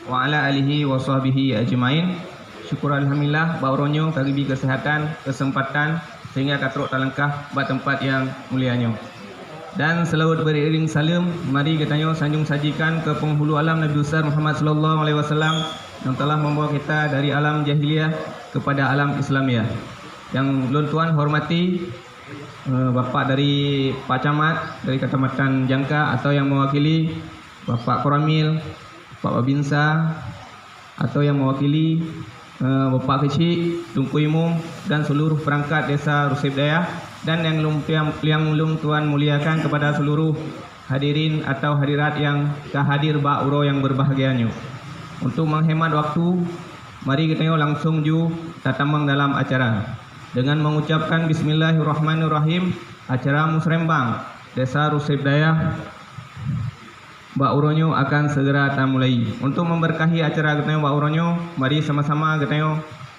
wa ala alihi wa sahbihi ajmain. Syukur alhamdulillah bauronyo karibi kesehatan, kesempatan sehingga katrok talangkah buat tempat yang mulianya. Dan selalu beriring salam, mari kita sanjung sajikan ke penghulu alam Nabi besar Muhammad sallallahu alaihi wasallam yang telah membawa kita dari alam jahiliyah kepada alam Islamiyah. Yang ulun tuan hormati Bapak dari Pak Camat dari Kecamatan Jangka atau yang mewakili Bapak Koramil, Pak Babinsa atau yang mewakili Bapak Kecil, Tunku Imum dan seluruh perangkat desa Rusib Daya, dan yang ulun tuan muliakan kepada seluruh hadirin atau hadirat yang hadir ba'uro yang berbahagianya. Untuk menghemat waktu, mari kita langsung tatamang dalam acara dengan mengucapkan Bismillahirrahmanirrahim. Acara Musrembang Desa Rusib Daya ba'uronyo akan segera mulai. Untuk memberkahi acara kita ba'uronyo, mari sama-sama kita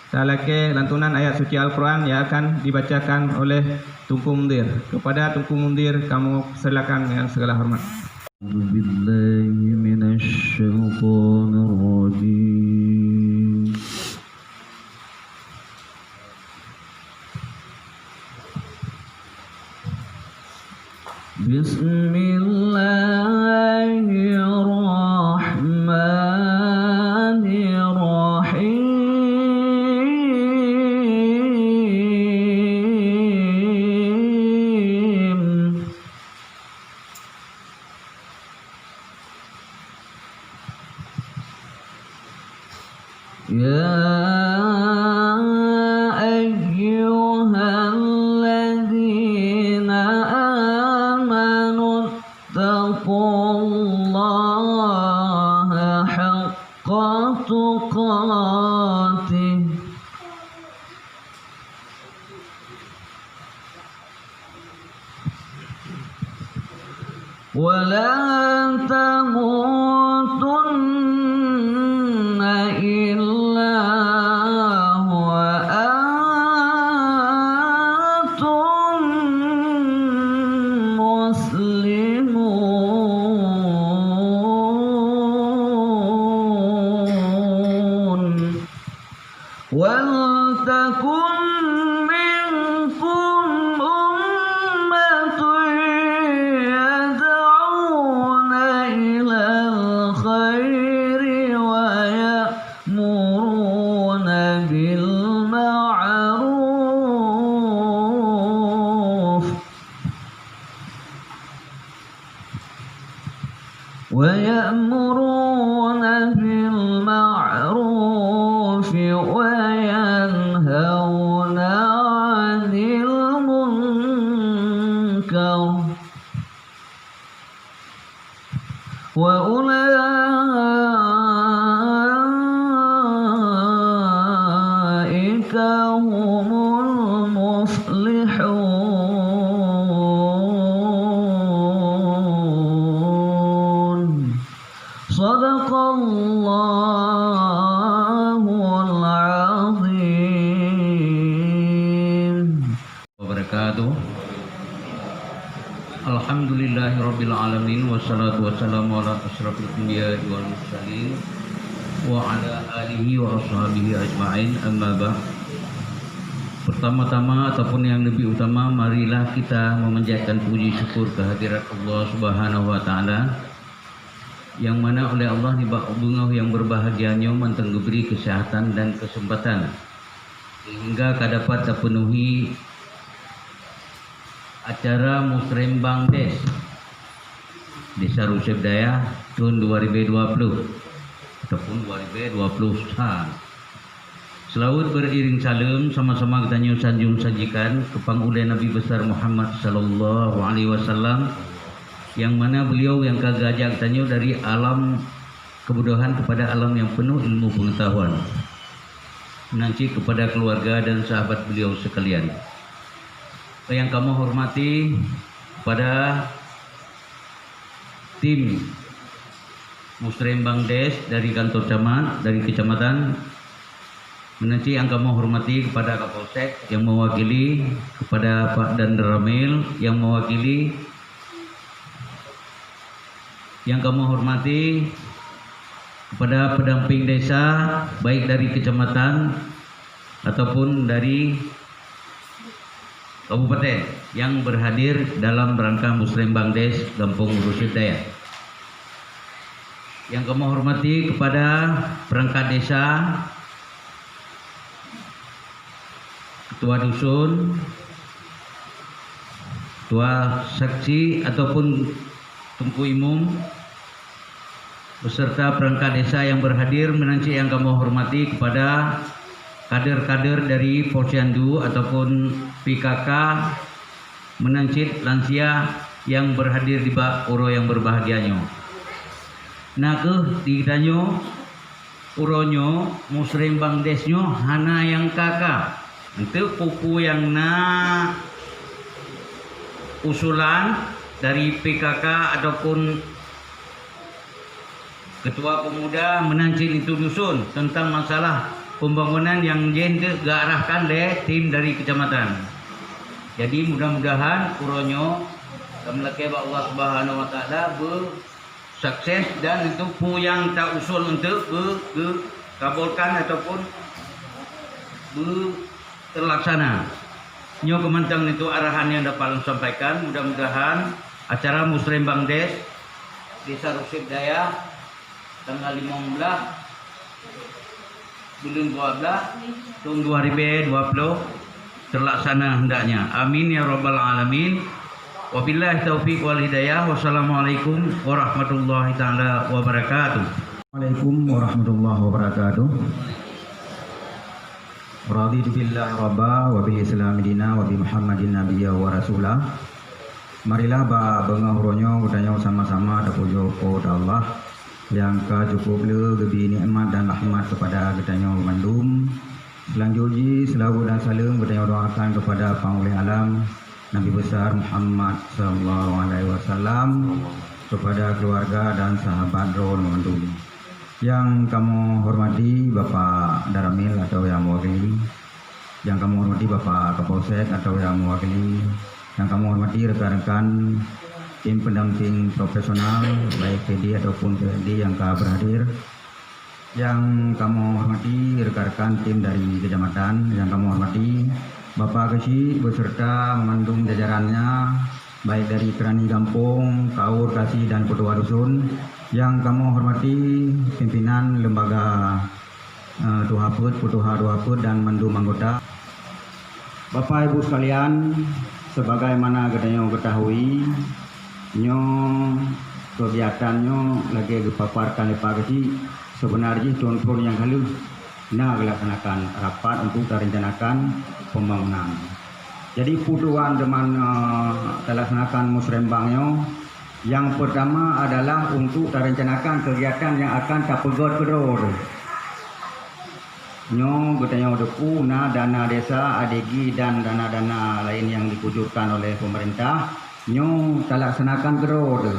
salake lantunan ayat suci Al-Quran yang akan dibacakan oleh Tunku Mundir. Kepada Tunku Mundir, kamu silakan dengan segala hormat. Billahi minasyaitonir rajim. Bismillahirrahmanirrahim. Ya ayyuhalladzina amanu taqullaha haqqa tuqatih wa la tamutunna illa wa antum muslimun. Wal takum minkum ummatun yad'una ilal khairi wa ya'muruna bil ma'ruf wa yanhauna 'anil munkar wa ulaika humul muflihun. Sadaqallahul azim. Wabarakatuh. Alhamdulillahirabbil alamin wassalatu wassalamu ala asyrafil anbiya'i wal mursalin wa ala alihi wa ashabihi ajma'in, amma ba'd. Pertama-tama ataupun yang lebih utama, marilah kita memanjatkan puji syukur kehadirat Allah Subhanahu wa taala, yang mana oleh Allah dibungau yang berbahagianya manteng diberi kesehatan dan kesempatan sehingga dapat terpenuhi acara Musrembang Desa Rusib Daya tahun 2020 ataupun 2021. Selawat beriring salam sama-sama kita sanjung sajikan ke pangulai Nabi besar Muhammad sallallahu alaihi wasallam, yang mana beliau yang kagajak tanya dari alam kebodohan kepada alam yang penuh ilmu pengetahuan. Nanti kepada keluarga dan sahabat beliau sekalian. Yang kami hormati pada tim Musrembang Des dari kantor camat, dari kecamatan. Nanti yang kami hormati kepada Kapolsek yang mewakili, kepada Pak Danramil yang mewakili, yang kami hormati kepada pendamping desa baik dari kecamatan ataupun dari kabupaten yang berhadir dalam rangka Musrembang Des Gampung Rusyid Daya. Yang kami hormati kepada perangkat desa, ketua dusun, ketua seksi ataupun tungku imum, beserta perangkat desa yang berhadir, menanci yang kami hormati kepada kader-kader dari Posyandu ataupun PKK, menancit lansia yang berhadir di bak uro yang berbahagianyo. Nah ditanyo uronyo Musrembang Desnyo hana yang kakak itu pupu yang na usulan dari PKK ataupun ketua pemuda menancit itu dusun tentang masalah pembangunan yang jente gak arahkan oleh tim dari kecamatan. Jadi mudah-mudahan uronyo kami Allah Subhanahu wa taala sukses dan itu pu yang tak usul untuk kabulkan ataupun terlaksana. Nyo kemantang itu arahan yang dapat sampaikan. Mudah-mudahan acara Musrembang Des Desa Rusyid Daya tanggal 15 bulan 12 tahun 2020 terlaksana hendaknya. Amin ya rabbal alamin. Wabillahi taufiq wal hidayah. Wassalamualaikum warahmatullahi taala wabarakatuh. Waalaikumsalam warahmatullahi wabarakatuh. Raditu billahi rabba wa bihi islami dina wa bi Muhammadin nabiyya wa rasulah. Marilah bengahuronyo udanya sama-sama da pujo kepada Allah yang ka cukup le gebi nikmat dan rahmat kepada gedanyo mandum. Selanjutnya selalu dan salam gedanyo doakan kepada Panglih Alam Nabi besar Muhammad sallallahu alaihi wasallam, kepada keluarga dan sahabat Ron Mandum. Yang kamu hormati Bapak Daramil atau yang mewakili, yang kamu hormati Bapak Kapolsek atau yang mewakili, yang kamu hormati rekan-rekan tim pendamping profesional baik PD ataupun PLD yang berhadir, yang kamu hormati rekan-rekan tim dari kecamatan, yang kamu hormati Bapak Kesi beserta memandung jajarannya baik dari Kerani Gampung, Kaur, Kasih dan Ketua Dusun, yang kamu hormati pimpinan lembaga Tuhaput, Putuha Tuhaput dan mandum anggota. Bapak Ibu sekalian, sebagaimana kita ketahui, kegiatannya lagi dipaparkan oleh Pak Kesi, sebenarnya tahun-tahun yang lalu dilaksanakan rapat untuk direncanakan pembangunan. Jadi putuan dengan dilaksanakan Musrembangnya, yang pertama adalah untuk direncanakan kegiatan yang akan tapegor kedor. Nyo bertanya depu dana desa ADG dan dana-dana lain yang dikucurkan oleh pemerintah, nyo dilaksanakan kedor.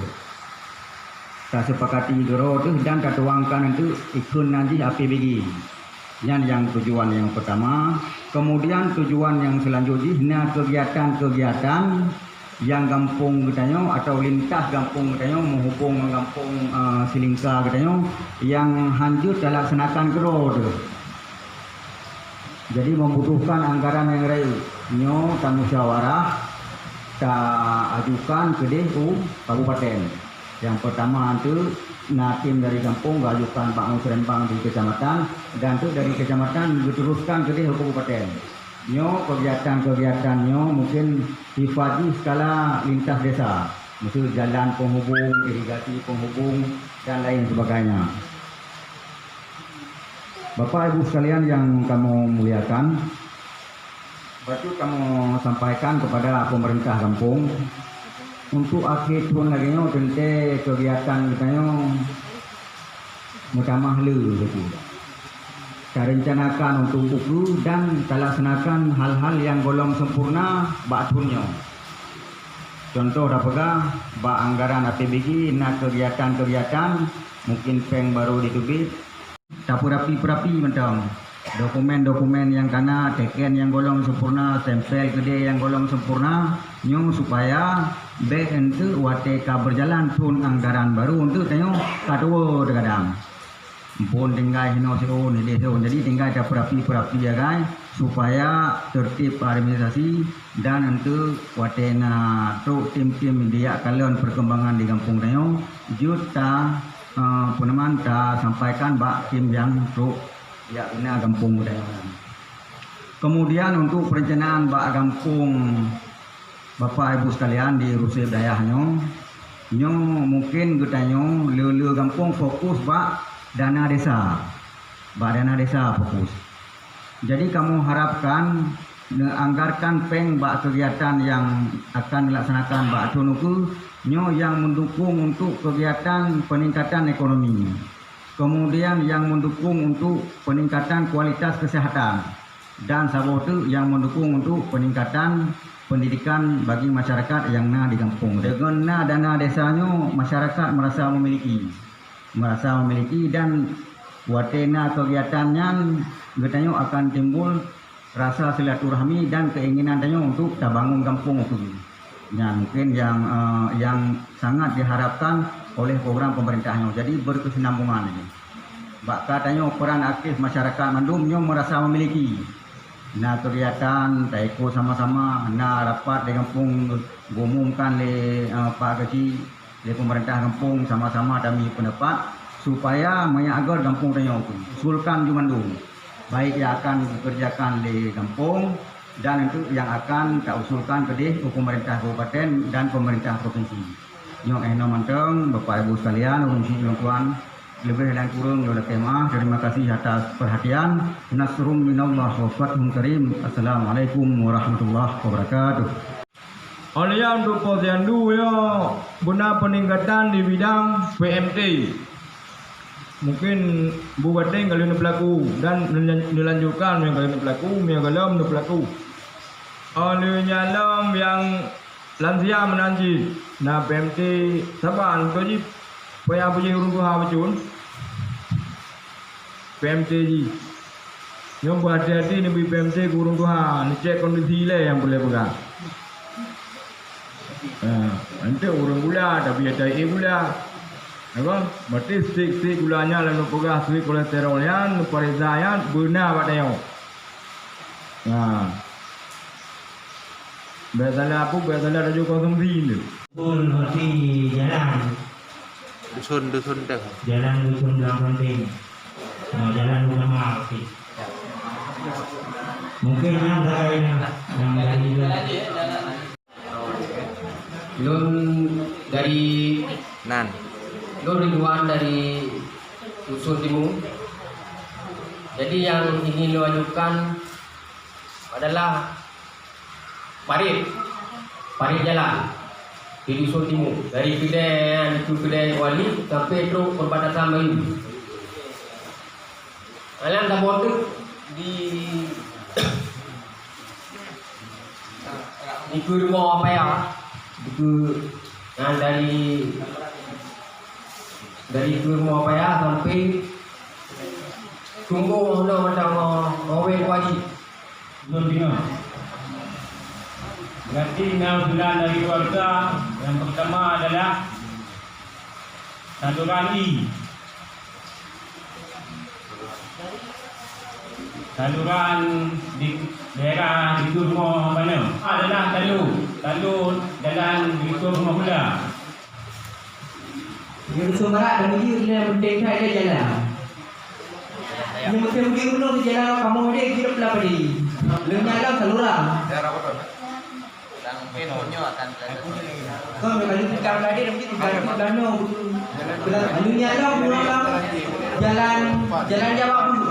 Tak sepakati kedor dan tertuangkan itu ikut nanti APBG. Yang tujuan yang pertama. Kemudian tujuan yang selanjutnya kegiatan-kegiatan yang kampung katanya atau lintas kampung katanya menghubung kampung Silingka katanya yang hancur dilaksanakan kerod. Jadi membutuhkan anggaran yang real. Nyo musyawarah tak ajukan ke DU kabupaten. Yang pertama itu tim dari kampung ajukan Pak Musrembang di kecamatan, dan itu dari kecamatan diteruskan ke kabupaten. Nyo kegiatan-kegiatannya mungkin sifatnya skala lintas desa, maksud jalan penghubung, irigasi penghubung dan lain sebagainya. Bapak Ibu sekalian yang kamu muliakan, berarti kamu sampaikan kepada pemerintah kampung untuk akhir tahun lagi tentang kegiatan kita mutamah lu gitu. Kita rencanakan untuk buku dan kita laksanakan hal-hal yang golong sempurna ba'tunnya. Contoh dapatlah anggaran APBG nak kegiatan-kegiatan mungkin peng baru ditubit dapur rapi-rapi macam dokumen-dokumen yang kana teken yang golong sempurna, stempel gede yang golong sempurna nyong supaya baik untuk WTK berjalan pun anggaran baru untuk tengok kadua kadang pun tinggal hino seo ni desa jadi tinggal ada perapi ya kan supaya tertib administrasi dan untuk watena tu tim-tim dia kalian perkembangan di kampung Tayo juta peneman ta sampaikan bak tim yang tu ya kena kampung Tayo. Kemudian untuk perencanaan bak kampung Bapak Ibu sekalian di Rusif Dayahnya nyo mungkin getanyo le kampung fokus bak dana desa. Bak dana desa fokus. Jadi kamu harapkan anggarkan peng bak kegiatan yang akan dilaksanakan bak tunuku nyo yang mendukung untuk kegiatan peningkatan ekonomi. Kemudian yang mendukung untuk peningkatan kualitas kesehatan dan sabotu yang mendukung untuk peningkatan pendidikan bagi masyarakat yang di kampung. Dengan dana desanya masyarakat merasa memiliki dan watena kegiatannya getanyo akan timbul rasa silaturahmi dan keinginan tanyo untuk bangun kampung itu. Ya, mungkin yang sangat diharapkan oleh program pemerintahnya. Jadi berkesinambungan ini. Bak katanya peran aktif masyarakat mandumnya merasa memiliki. Nah kegiatan taiko sama-sama rapat di kampung umumkan le Pak Gaji di pemerintah kampung sama-sama kami pendapat supaya mengagar kampung Tayo usulkan di Mandung baik yang akan dikerjakan di kampung dan itu yang akan kita usulkan ke di pemerintah kabupaten dan pemerintah provinsi. Yang manteng Bapak Ibu sekalian, tuan lebih dan kurang oleh kemah. Terima kasih atas perhatian. Nasrum minallah wa fathun karim. Assalamualaikum warahmatullahi wabarakatuh. Oleh untuk posyandu ya guna peningkatan di bidang PMT. Mungkin buatnya kalian berlaku dan dilanjutkan yang kalian berlaku, yang kalian berlaku. Oleh nyalam yang lansia menanti. Nah PMT saban tu je. Paya punya urung tu ha bacun. PMT ji. Yang berhati-hati ni PMT urung tu ha, ni cek kondisi le yang boleh pegang. Nanti urung gula tapi ada gula. Apa? Berarti stik gulanya lalu pegang stik kolesterolnya, parizayan guna pada yo. Nah. Biasalah rajuk konsumsi ni. Pun mesti jalan. Dusun dah. Jalan dusun dalam penting. Jalan utama okey. Mungkin yang lain yang Lun dari Nan. Lun Ridwan dari Dusun Timur. Jadi yang ingin lo ajukan adalah parit jalan di Dusun Timur dari kedai wali sampai terus perbatasan Melayu. Alam dah border di rumah apa ya? Dari rumah apa ya sampai tunggu macam orang wali. Belum. Berarti 6 bulan dari keluarga. Yang pertama adalah saluran I. Saluran di daerah di rumah mana? Adalah talur jalan di rumah pula. Di Dusun Barat dan ini dia penting saya dia jalan. Ini mungkin dulu di jalan kamu dia kira pula pada ini. Lenyap lah saluran. Kau kalau kita tadi nanti kita danau. Lenyap lah pulang jalan Jawa dulu.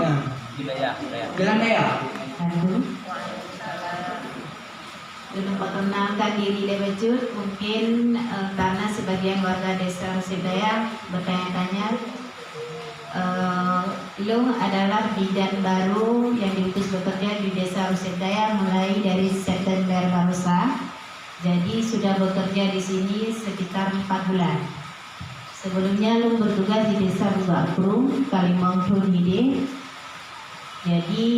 Jalan Daya. Untuk memperkenalkan diri lebih mungkin karena sebagian warga desa Rusif Daya bertanya-tanya Long adalah bidan baru yang diutus bekerja di desa Rusif Daya mulai dari September barusan. Jadi sudah bekerja di sini sekitar 4 bulan. Sebelumnya Long bertugas di desa Bugakrum, Kalimantan Hide. Jadi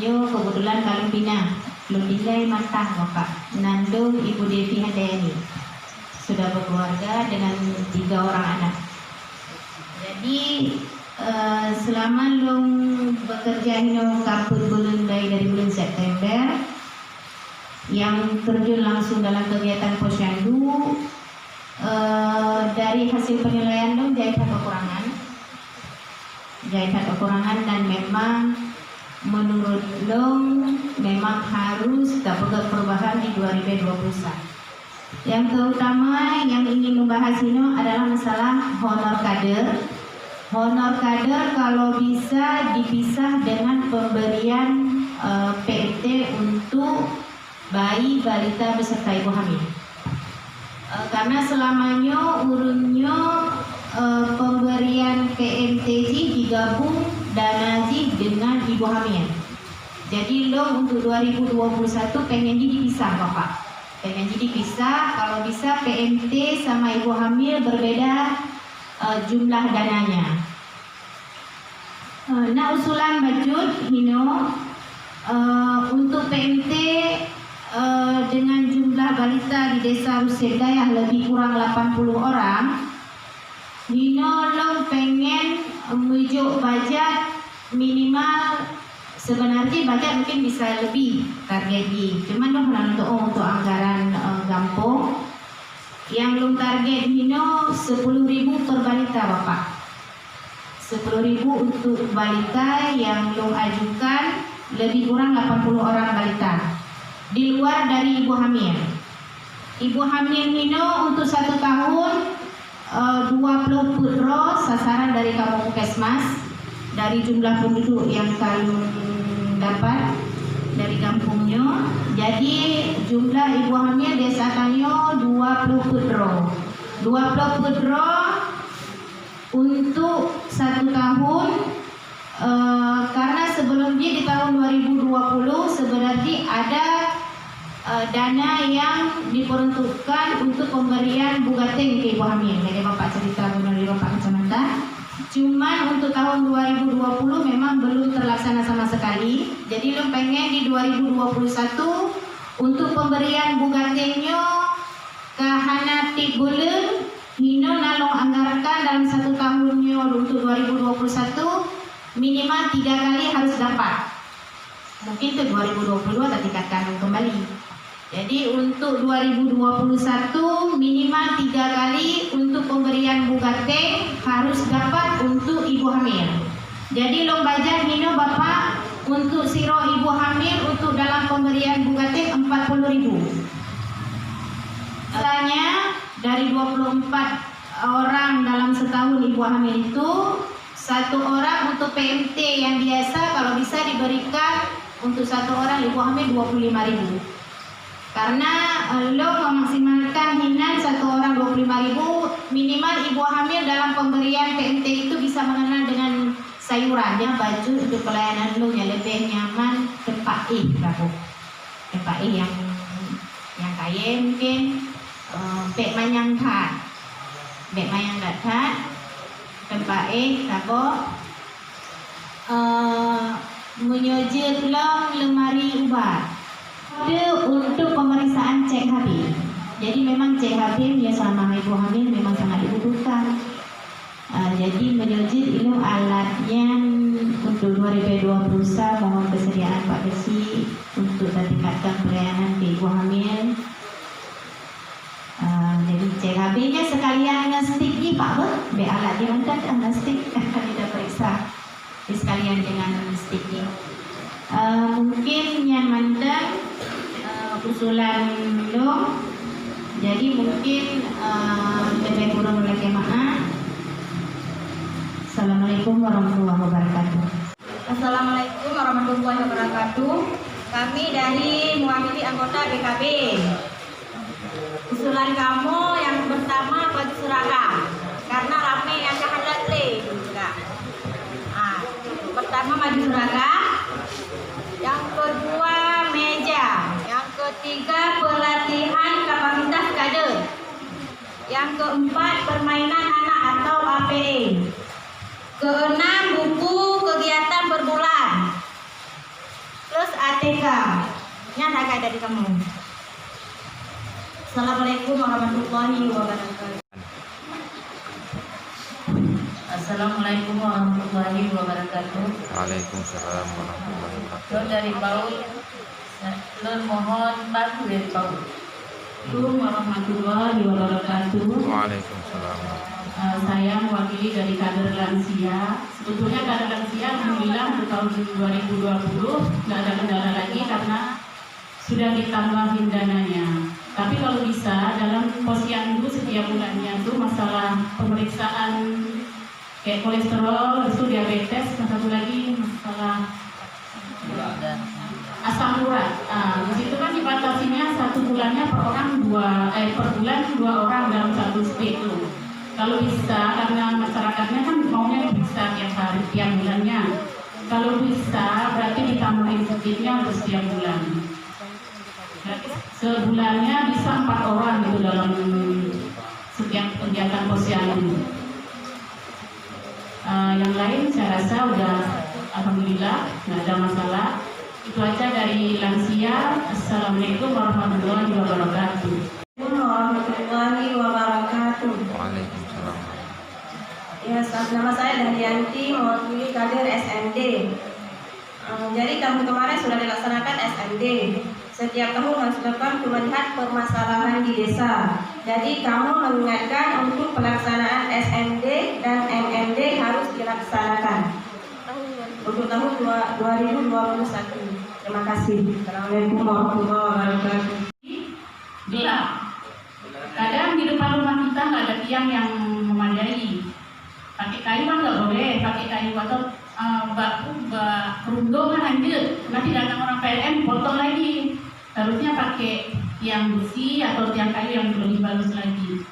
nyo kebetulan kalau pindah Lundilai Mantah Bapak Nandung Ibu Devi Handayani sudah berkeluarga dengan 3 orang anak. Jadi selama long bekerja hino kaput bulan dari bulan September yang terjun langsung dalam kegiatan posyandu, dari hasil penilaian long jahitan kekurangan dan memang menurut long memang harus dapat perubahan di 2021. Yang terutama yang ingin membahas ini adalah masalah honor kader. Honor kader kalau bisa dipisah dengan pemberian PMT untuk bayi, balita beserta ibu hamil. Karena selamanya urunnya pemberian PMTJ digabung dana dengan ibu hamil. Jadi lo untuk 2021 pengen dipisah Bapak. Pengen dipisah, kalau bisa PMT sama ibu hamil berbeda jumlah dananya. Nah usulan budget hino untuk PMT dengan jumlah balita di desa Rusedayah lebih kurang 80 orang. Hino long pengen menuju budget minimal, sebenarnya budget mungkin bisa lebih target di, cuman dong untuk anggaran gampung yang long target hino 10.000 per balita Bapak. 10.000 untuk balita yang long ajukan lebih kurang 80 orang balita di luar dari ibu hamil. Ibu hamil hino untuk 1 tahun 20 putro sasaran dari kampung Puskesmas dari jumlah penduduk yang kalian dapat dari kampungnya. Jadi jumlah ibu hamil desa Tanyo 20 putro. 20 putro untuk 1 tahun, karena sebelumnya di tahun 2020 sebenarnya ada dana yang diperuntukkan untuk pemberian bugateng ke ibu hamil. Jadi Bapak cerita dari Bapak Kecamatan. Cuman untuk tahun 2020 memang belum terlaksana sama sekali. Jadi lo pengen di 2021 untuk pemberian bugatengnya ke hana tik bulan hino nalong anggarkan dalam 1 tahunnya untuk 2021 minimal 3 kali harus dapat. Mungkin ke 2022 tak tingkatkan kembali. Jadi untuk 2021 minimal 3 kali untuk pemberian bugateng harus dapat untuk ibu hamil. Jadi long budget hino Bapak untuk siro ibu hamil untuk dalam pemberian bugateng 40.000. Setelahnya dari 24 orang dalam setahun ibu hamil itu 1 orang untuk PMT yang biasa kalau bisa diberikan untuk 1 orang ibu hamil 25.000. Karena lo memaksimalkan hinan 1 orang 25.000, minimal ibu hamil dalam pemberian PMT itu bisa mengenal dengan sayurannya, baju untuk pelayanan lo yang lebih nyaman, tempat tempat yang kaya mungkin bek manyang dat tempat tabo menyojit long lemari ubat. Untuk pemeriksaan cek HB. Jadi memang cek HB ya selama ibu hamil memang sangat dibutuhkan. Jadi menyojit itu alatnya untuk 2020 mohon kesediaan Pak Desi untuk meningkatkan pelayanan di ibu hamil. Jadi cek HB-nya sekalian ngestik nih Pak be alat dia mantap ngestik kita periksa sekalian dengan stiknya. Mungkin yang mantap usulan lo, jadi mungkin lebih kurang lagi maaf. Assalamualaikum warahmatullahi wabarakatuh. Assalamualaikum warahmatullahi wabarakatuh. Kami dari mewakili anggota BKB. Usulan kamu yang pertama baju seragam, karena rame yang kehadat juga. Pertama baju seragam, yang kedua meja, yang ketiga pelatihan kapasitas kader, yang keempat permainan anak atau APE, keenam buku kegiatan berbulan, terus ATK. Ini ada dari kamu. Assalamualaikum warahmatullahi wabarakatuh. Assalamualaikum warahmatullahi wabarakatuh. Waalaikumsalam warahmatullahi wabarakatuh. Lo dari PAUD, lo mohon bantu dari PAUD. Assalamualaikum warahmatullahi wabarakatuh. Waalaikumsalam. Saya mewakili dari kader lansia. Sebetulnya kader lansia alhamdulillah untuk tahun 2020 nggak ada kendala lagi karena sudah ditambahin dananya. Tapi kalau bisa dalam posyandu setiap bulannya itu masalah pemeriksaan kayak kolesterol, itu diabetes, dan satu lagi masalah asam urat. Di situ kan dibatasinya 1 bulannya per bulan 2 orang dalam 1 stay itu. Kalau bisa, karena masyarakatnya kan maunya diperiksa tiap bulannya. Kalau bisa, berarti ditambahin sedikitnya untuk setiap bulan. Berarti sebulannya bisa 4 orang gitu dalam setiap kegiatan posyandu. Yang lain saya rasa udah alhamdulillah nggak ada masalah. Itu aja dari lansia. Assalamualaikum warahmatullahi wabarakatuh. Warahmatullahi wabarakatuh. Waalaikumsalam. Ya, nama saya Dahyanti, mewakili kader SMD. Jadi tahun kemarin sudah dilaksanakan SMD. Setiap tahun harus dilakukan untuk melihat permasalahan di desa. Jadi kamu mengingatkan untuk pelaksanaan SMD dan MMD harus dilaksanakan untuk tahun 2021. Terima kasih. Assalamualaikum warahmatullahi wabarakatuh. Gelap. Kadang di depan rumah kita nggak ada tiang yang memadai. Pakai kayu kan nggak boleh. Pakai kayu atau kerundung kan lanjut. Nanti datang orang PLN potong lagi. Harusnya pakai tiang besi atau tiang kayu yang lebih bagus lagi.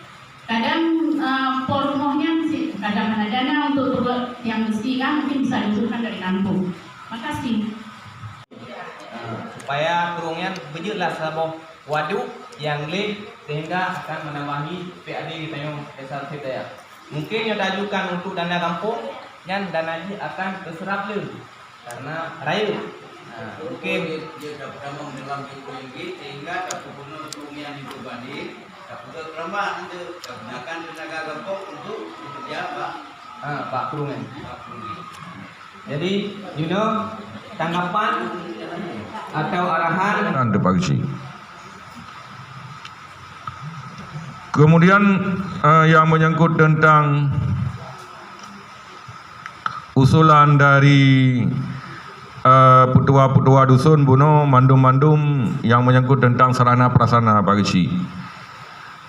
Kadang rumahnya kadang ada dana untuk tiang besi kan mungkin bisa diusulkan dari kampung. Makasih. Supaya kurungnya bejutlah sebuah waduk yang leh sehingga akan menambahi PAD di Tanjung Desa Sedaya. Mungkin yang diajukan untuk dana kampung, yang dana ini akan terserap le karena raya. Mungkin dia dapat dalam tinggi sehingga dapat guna kerumian itu banding dapat kelemahan untuk gunakan tenaga kampung untuk bekerja Pak Kurungan. Jadi, tanggapan atau arahan Anda Pak. Kemudian yang menyangkut tentang usulan dari petua-petua dusun buno mandum-mandum yang menyangkut tentang sarana prasarana Pak Geci.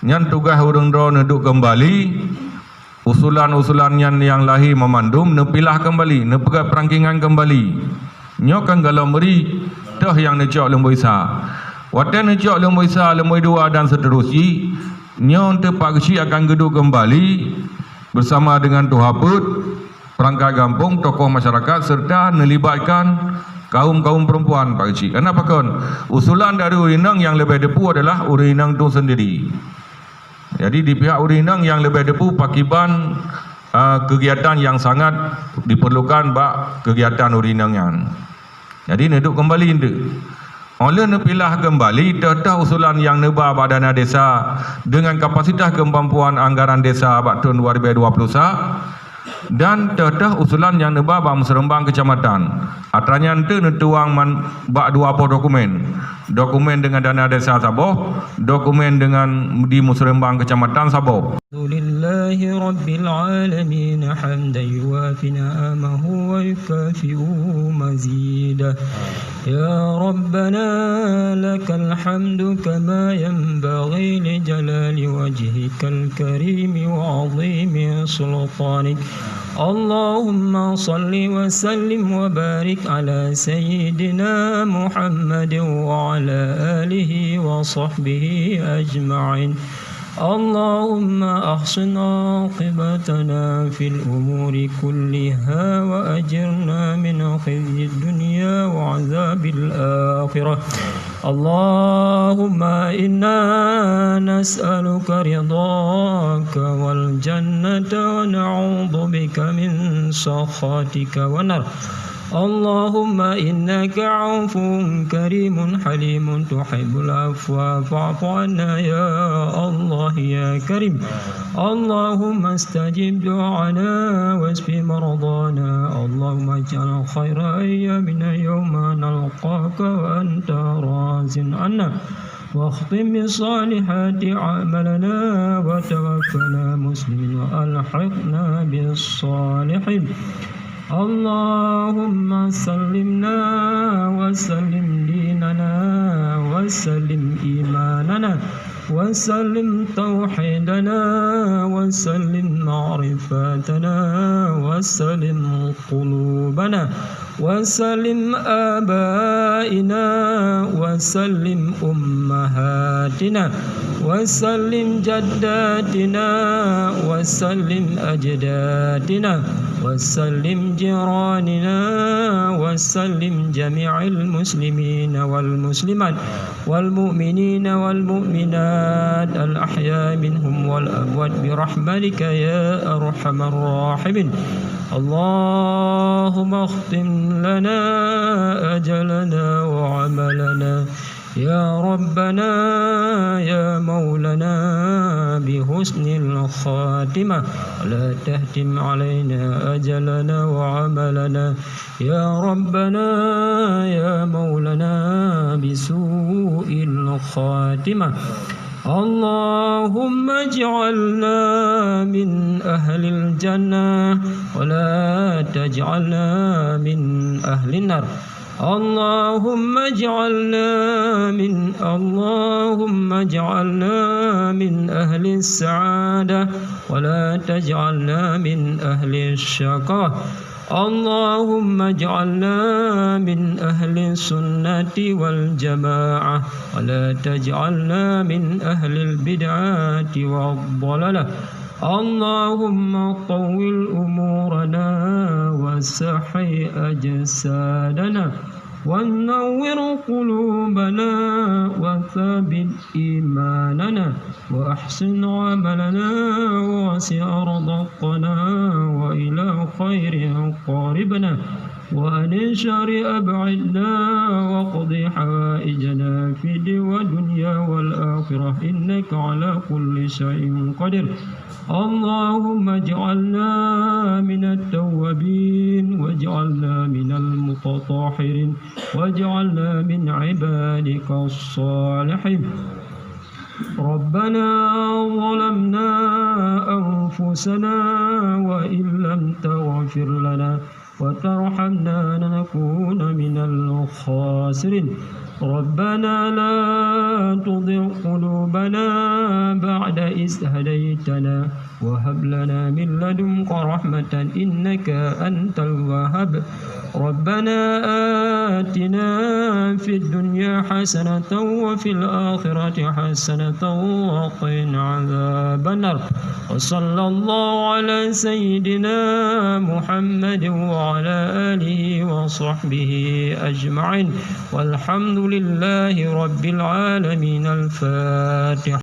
Nyan tugas urang do neduk kembali usulan-usulan yang lahir memandum nepilah kembali, nepegat perangkingan kembali. Nyokan galau meri dah yang necok lemboi sa. Watan necok lemboi sa, lemboi 2 dan seterusnya. Nyon te Pak Geci akan geduk kembali bersama dengan Tuhaput, perangkat kampung, tokoh masyarakat serta melibatkan kaum-kaum perempuan Pak Geci. Kenapa kan? Usulan dari Urinang yang lebih depu adalah Urinang itu sendiri. Jadi di pihak Urinang yang lebih depu pakiban kegiatan yang sangat diperlukan bak kegiatan Urinangan. Jadi neduk kembali itu. Oleh nepilah kembali tata usulan yang neba badana desa dengan kapasitas kemampuan anggaran desa bak tahun 2020 dan tata usulan yang neba bak Serembang kecamatan. Atranya ente netuang bak 20 dokumen dengan dana desa Saboh, dokumen dengan di Musrembang kecamatan Saboh. Alhamdulillahi Rabbil Alamin hamdan yuwafi ni'amahu wa yukafi'u mazidah. Ya Rabbana lakal hamdu kama yanbaghi li jalali wajhikal karim wa 'azimi sultanik. Allahumma salli wa sallim wa barik ala sayyidina Muhammad wa ala alihi wa sahbihi ajma'in. اللهم أحسن عاقبتنا في الأمور كلها وأجرنا من خزي الدنيا وعذاب الآخرة. اللهم إنا نسألك رضاك والجنة ونعوذ بك من سخطك والنار. اللهم إنك عفو كريم حليم تحب العفو فاعف عنا يا الله يا كريم. اللهم استجب دعانا واشف مرضانا. اللهم اجعل خير أيامنا يوم نلقاك وأنت راض عنا، واختم بالصالحات عملنا وتوفنا مسلمين وألحقنا بالصالحين. اللهم سلمنا وسلم ديننا وسلم إيماننا وسلم توحيدنا وسلم معرفتنا وسلم قلوبنا وسلم آبائنا وسلم أمهاتنا وسلم جداتنا وسلم أجدادنا وسلم جيراننا وسلم جميع المسلمين والمسلمات والمؤمنين والمؤمنات الأحياء منهم والأموات برحمتك يا أرحم الراحمين. اللهم اختم لنا أجلنا وعملنا يا ربنا يا مولانا بحسن الخاتمة، ولا تهتم علينا أجلنا وعملنا يا ربنا يا مولانا بسوء الخاتمة. اللهم اجعلنا من أهل الجنة ولا تجعلنا من أهل النار. اللهم اجعلنا من أهل السعادة ولا تجعلنا من أهل الشقاء. اللهم اجعلنا من أهل السنة والجماعة ولا تجعلنا من أهل البدعة والضلالة. اللهم طول أمورنا وسحي أجسادنا ونور قلوبنا وثبت إيماننا وأحسن عملنا ووسع رزقنا وإلى خير قاربنا وأن شر أبعدنا واقض حوائجنا في الدنيا والآخرة إنك على كل شيء قدير. اللهم اجعلنا من التوابين واجعلنا من المتطهرين واجعلنا من عبادك الصالحين. ربنا ظلمنا أنفسنا وإن لم تغفر لنا وترحمنا لنكون من الخاسرين. ربنا لا تضع قلوبنا بعد إذ هديتنا وهب لنا من لدنك رحمة إنك أنت الوهاب. ربنا آتنا في الدنيا حسنة وفي الآخرة حسنة وقنا عذاب النار. وصلى الله على سيدنا محمد وعلى آله وصحبه أجمعين والحمد لله رب العالمين. الفاتحة.